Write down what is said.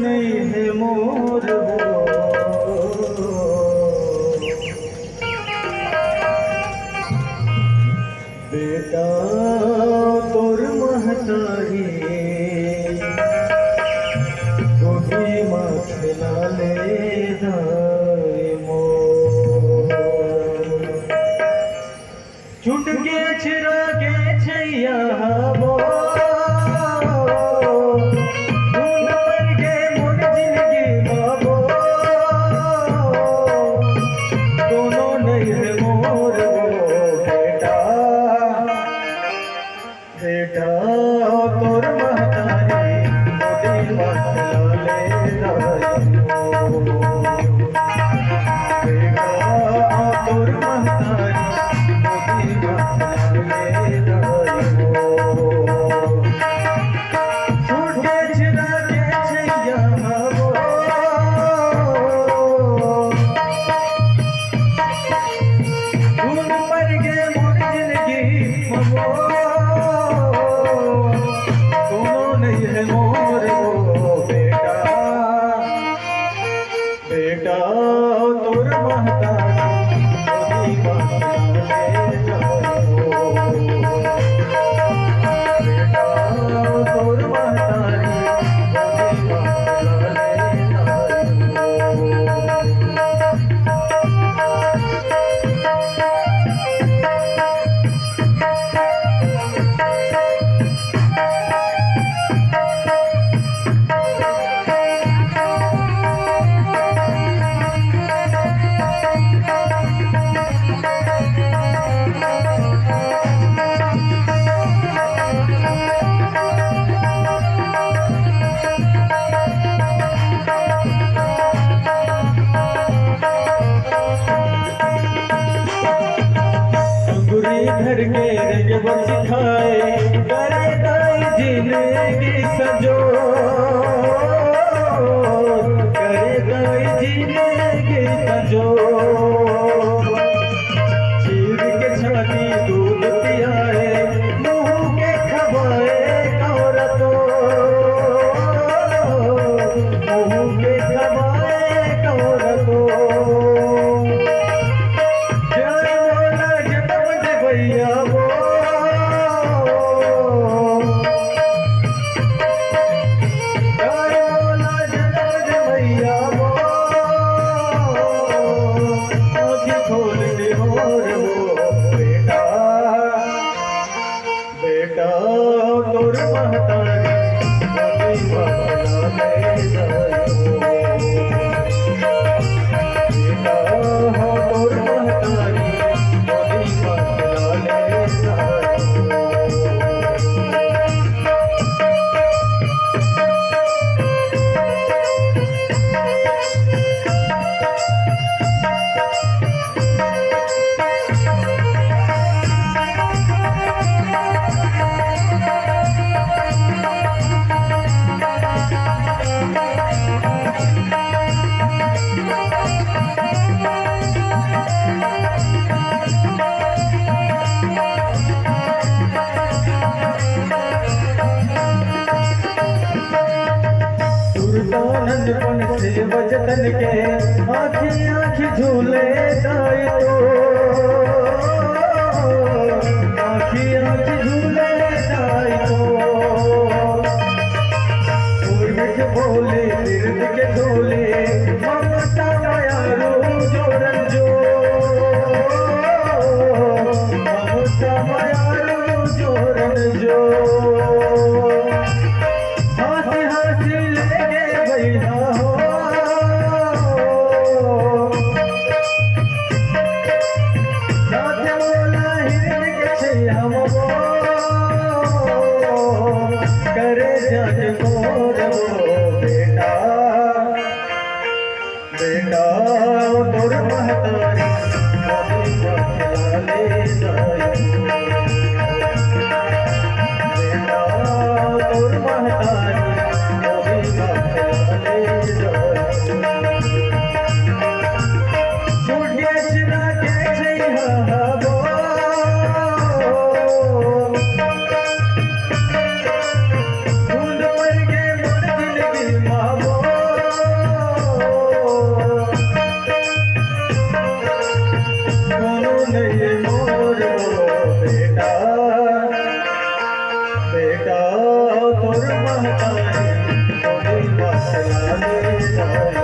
नहीं है मोर बेटा तोर महतारी गोदी माँ खिला ले छूट के छिरा के छैया वो धूल पर के मोर जिंदगी बाबो दोनों नहीं है मोर बेटा बेटा तोर महतारी मोदी मखला ले बेटा तोर महतारी बेटा तोर महतारी मोदी मखला बेटा तोर महतारी घर के रंग बस खाए करे दाई जिंदगी सजो करे दाई जिंदगी सजो चीर के छाती दूध पियाए मुंह के खवाए और तो मुंह के खवाए और तो भैया वो भैया वो खोल दे मोर बेटा बेटा तोर महतारी मोदी मखला ले बेटा तोर महतारी नंदपन से बचतन के आँखी आँखी झूले दाई तो आँखी आँखी झूले दाई तो उर्मिट बोले तीर्थ के झोले ममता मायारू जोड़न जो ममता मायारू जोड़न जो हंसी हंसी लेके भैया हो साथे बोला हिरन के छैया वो करे जग मोर बेटा बेटा तोर महतारी मोदी मखला ले बेटा तोर महतारी मोदी मखला ले छूटिया छिरा के छैया वो ढूंढ मर के मोर जिंदगी माँ वो बेटा